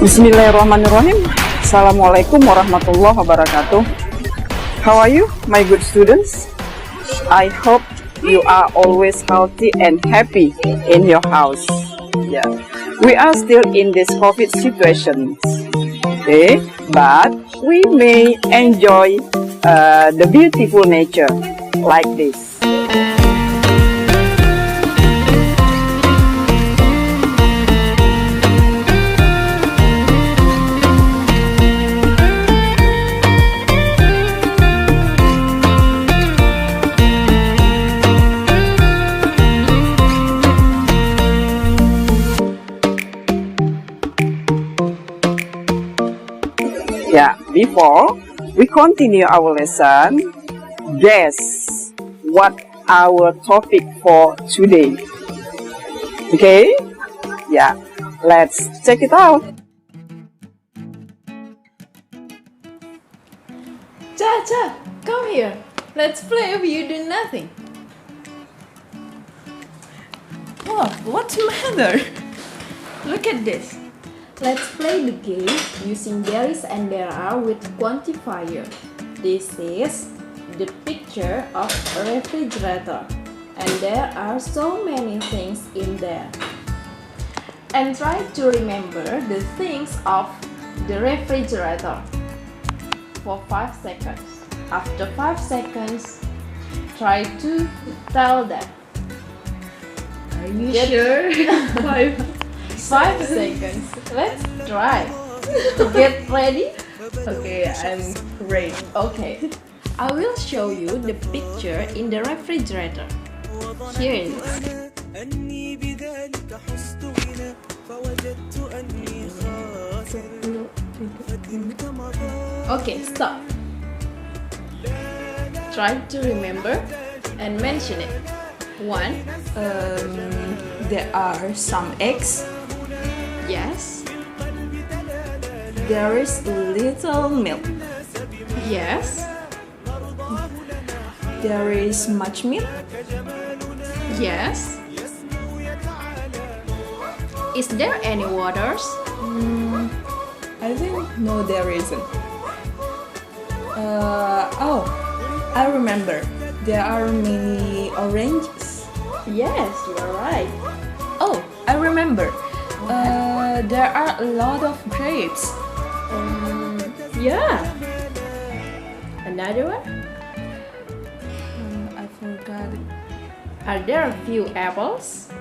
Bismillahirrahmanirrahim. Assalamualaikum warahmatullahi wabarakatuh. How are you, my good students? I hope you are always healthy and happy in your house. Yeah, we are still in this COVID situation, okay? But we may enjoy the beautiful nature like this. Yeah, before we continue our lesson, guess what our topic for today. Okay? Yeah, let's check it out. Cha, come here. Let's play if you do nothing. What's the matter? Look at this. Let's play the game using there is and there are with quantifier. This is the picture of a refrigerator, and there are so many things in there. And try to remember the things of the refrigerator for 5 seconds. After 5 seconds, try to tell them. Are you sure? 5 seconds. Let's try. Get ready? Okay, I'm ready. Okay. I will show you the picture in the refrigerator. Here it is. Okay, stop. Try to remember and mention it. 1. There are some eggs. Yes. There is little milk. Yes. There is much milk. Yes. Is there any waters? I think no, there isn't. I remember. There are many oranges. Yes, you are right. Oh, I remember. There are a lot of grapes. Yeah. Another one? I forgot it. Are there a few apples?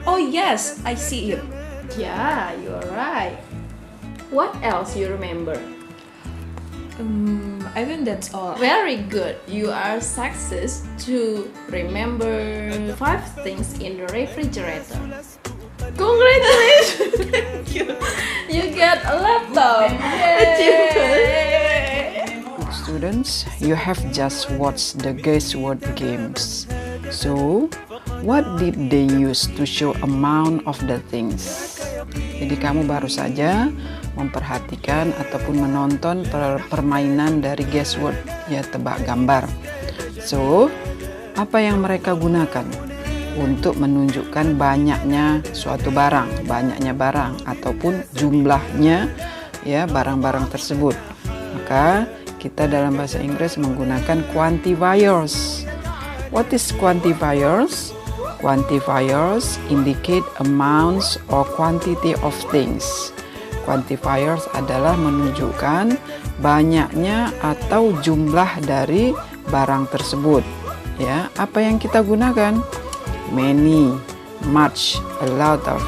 Oh yes, I see it. Yeah, you are right. What else you remember? I think that's all. Very good. You are success to remember 5 things in the refrigerator. Congratulations! Thank you. You get a laptop. Yay! Students, you have just watched the guessword games. So, what did they use to show amount of the things? Jadi kamu baru saja memperhatikan ataupun menonton permainan dari guessword, ya tebak gambar. So, apa yang mereka gunakan untuk menunjukkan banyaknya suatu barang, banyaknya barang ataupun jumlahnya ya barang-barang tersebut. Maka kita dalam bahasa Inggris menggunakan quantifiers. What is quantifiers? Quantifiers indicate amounts or quantity of things. Quantifiers adalah menunjukkan banyaknya atau jumlah dari barang tersebut. Ya, apa yang kita gunakan? Many, much, a lot of.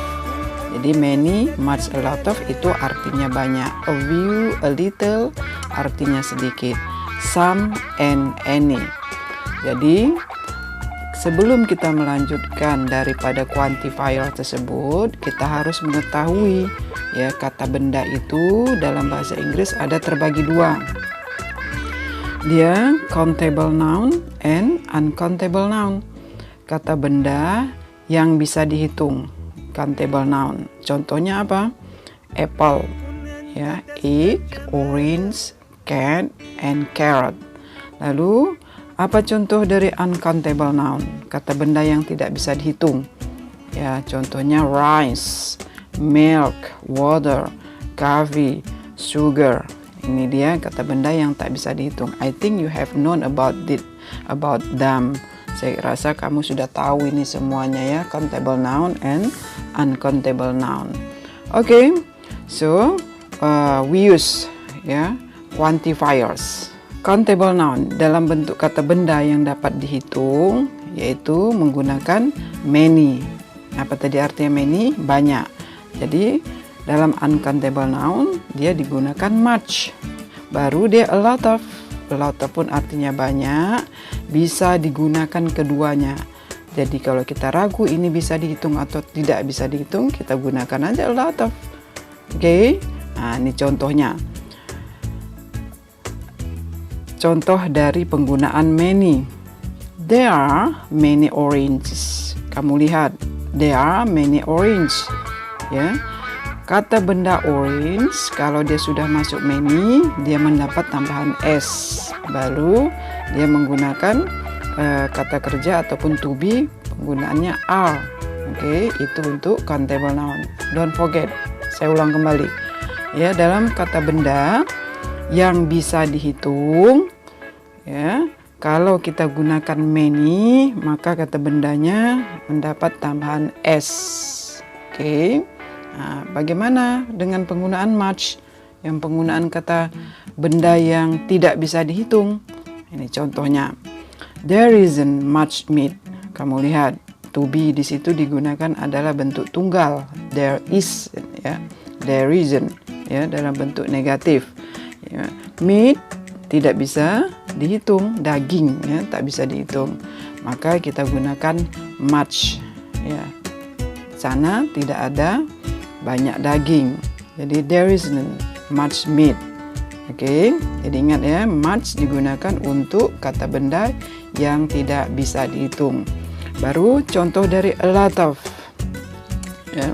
Jadi many, much, a lot of itu artinya banyak. A few, a little artinya sedikit. Some and any. Jadi sebelum kita melanjutkan daripada quantifier tersebut, kita harus mengetahui ya kata benda itu dalam bahasa Inggris ada terbagi 2. Dia countable noun and uncountable noun. Kata benda yang bisa dihitung, countable noun. Contohnya apa? Apple, ya, egg, orange, cat, and carrot. Lalu apa contoh dari uncountable noun? Kata benda yang tidak bisa dihitung. Ya, contohnya rice, milk, water, coffee, sugar. Ini dia kata benda yang tak bisa dihitung. I think you have known about them. Saya rasa kamu sudah tahu ini semuanya ya, countable noun and uncountable noun. Okay, so we use quantifiers. Countable noun dalam bentuk kata benda yang dapat dihitung, yaitu menggunakan many. Apa tadi artinya many? Banyak. Jadi dalam uncountable noun dia digunakan much. Baru dia a lot of. A lot of pun artinya banyak, bisa digunakan keduanya. Jadi kalau kita ragu ini bisa dihitung atau tidak bisa dihitung, kita gunakan aja a lot of. Oke, nah ini contohnya. Contoh dari penggunaan many. There are many oranges. Kamu lihat, there are many orange. Ya. Kata benda orange, kalau dia sudah masuk many, dia mendapat tambahan s. Baru dia menggunakan kata kerja ataupun to be, penggunaannya are. Oke, itu untuk countable noun. Don't forget, saya ulang kembali. Ya, dalam kata benda yang bisa dihitung, ya, kalau kita gunakan many, maka kata bendanya mendapat tambahan s. Oke. Nah, bagaimana dengan penggunaan much, yang penggunaan kata benda yang tidak bisa dihitung? Ini contohnya. There isn't much meat. Kamu lihat, to be di situ digunakan adalah bentuk tunggal. There is, ya. There isn't, ya, dalam bentuk negatif. Ya. Meat tidak bisa dihitung, daging, ya, tak bisa dihitung. Maka kita gunakan much, ya. Sana tidak ada banyak daging, jadi there isn't much meat. Oke, jadi ingat ya, much digunakan untuk kata benda yang tidak bisa dihitung. Baru contoh dari a lot of. Ya.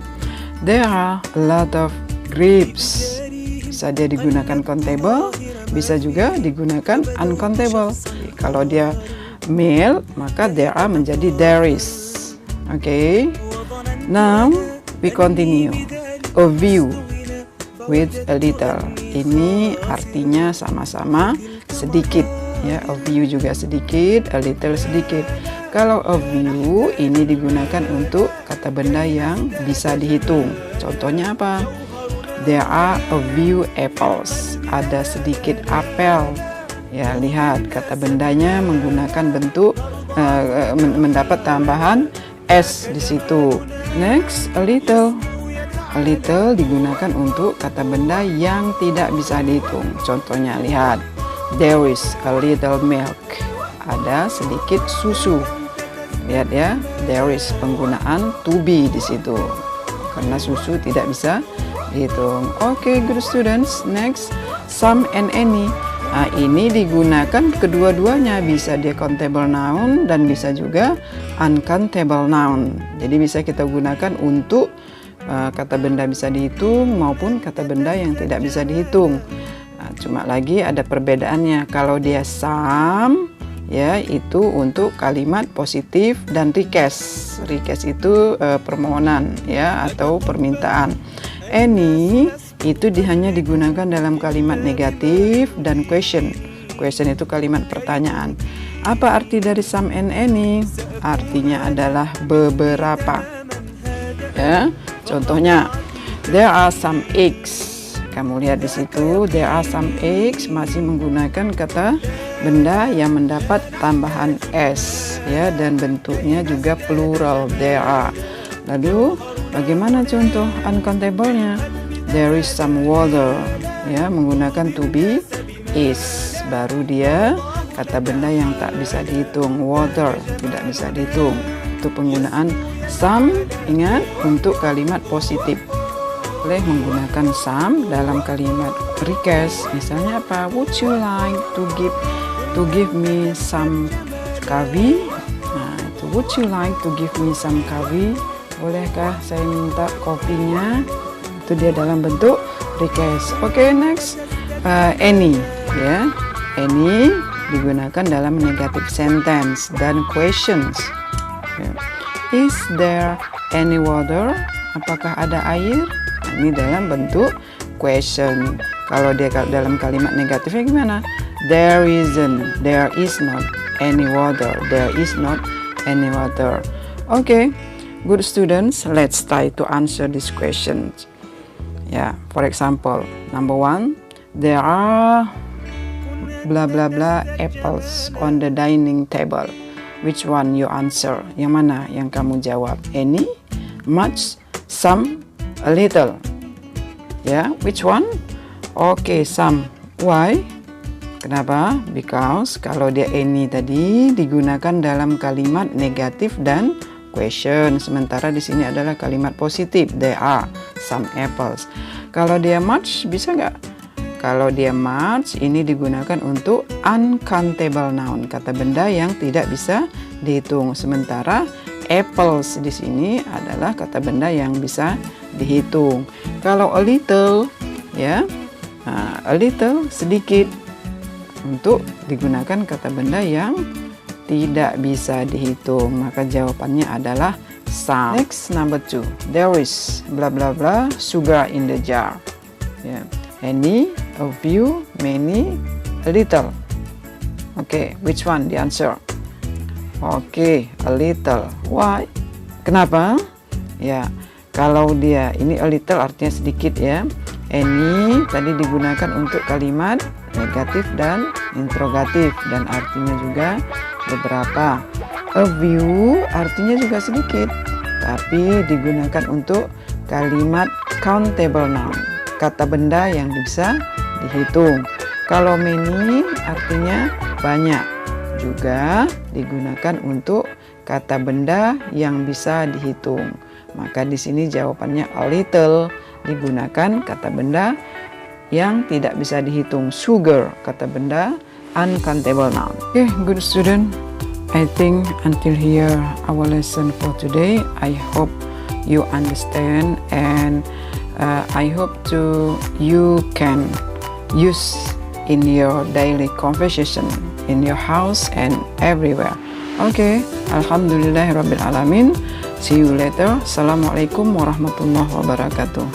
There are a lot of grapes. Bisa dia digunakan countable, bisa juga digunakan uncountable. Kalau dia male, maka there are menjadi there is. Oke. Now we continue. A view with a little. Ini artinya sama-sama sedikit, ya. A view juga sedikit, a little sedikit. Kalau a view ini digunakan untuk kata benda yang bisa dihitung. Contohnya apa? There are a few apples. Ada sedikit apel. Ya, lihat kata bendanya menggunakan bentuk mendapat tambahan s di situ. Next, a little. A little digunakan untuk kata benda yang tidak bisa dihitung. Contohnya lihat, there is a little milk. Ada sedikit susu. Lihat ya, there is penggunaan to be di situ. Karena susu tidak bisa dihitung. Oke, good students. Next, some and any. Nah, ini digunakan kedua-duanya, bisa dia countable noun dan bisa juga uncountable noun. Jadi bisa kita gunakan untuk kata benda bisa dihitung maupun kata benda yang tidak bisa dihitung. Nah, cuma lagi ada perbedaannya. Kalau dia some, ya, itu untuk kalimat positif dan request. Request itu permohonan, ya, atau permintaan. Any itu hanya digunakan dalam kalimat negatif dan question. Question itu kalimat pertanyaan. Apa arti dari some and any? Artinya adalah beberapa. Ya, contohnya, there are some eggs. Kamu lihat di situ, there are some eggs masih menggunakan kata benda yang mendapat tambahan s, ya, dan bentuknya juga plural, there are. Lalu, bagaimana contoh uncountable-nya? There is some water, ya, menggunakan to be is. Baru dia kata benda yang tak bisa dihitung, water, tidak bisa dihitung. Itu penggunaan some, ingat, untuk kalimat positif. Boleh menggunakan some dalam kalimat request. Misalnya apa? Would you like to give me some coffee? Nah, itu would you like to give me some coffee? Bolehkah saya minta kopinya? Itu dia dalam bentuk request. Oke, next, any, ya. Any digunakan dalam negative sentence dan questions. Ya. Is there any water? Apakah ada air? Ini dalam bentuk question. Kalau dia dalam kalimat negatifnya gimana? There isn't, there is not any water, there is not any water. Okay, good students, let's try to answer this question. Yeah, for example, number 1, there are blah blah blah apples on the dining table. Which one you answer? Yang mana yang kamu jawab? Any, much, some, a little. Yeah, which one? Okay, some. Why? Kenapa? Because kalau dia any tadi digunakan dalam kalimat negatif dan question, sementara di sini adalah kalimat positif. There are some apples. Kalau dia much bisa nggak? Kalau dia much ini digunakan untuk uncountable noun, kata benda yang tidak bisa dihitung. Sementara apples di sini adalah kata benda yang bisa dihitung. Kalau a little, ya, a little sedikit, untuk digunakan kata benda yang tidak bisa dihitung, maka jawabannya adalah some. Next, number 2, there is blah blah blah sugar in the jar. Yeah. Any, a few, many, a little. Okay, which one the answer? Okay, a little. Why? Kenapa? Ya, kalau dia ini a little artinya sedikit ya. Any tadi digunakan untuk kalimat negatif dan interrogatif dan artinya juga beberapa. A few artinya juga sedikit, tapi digunakan untuk kalimat countable noun, kata benda yang bisa dihitung. Kalau many artinya banyak, juga digunakan untuk kata benda yang bisa dihitung. Maka di sini jawabannya a little, digunakan kata benda yang tidak bisa dihitung. Sugar, kata benda uncountable noun. Okay, good student. I think until here our lesson for today. I hope you understand and I hope you can use in your daily conversation in your house and everywhere. Okay, alhamdulillahirabbil alamin. See you later. Assalamualaikum warahmatullahi wabarakatuh.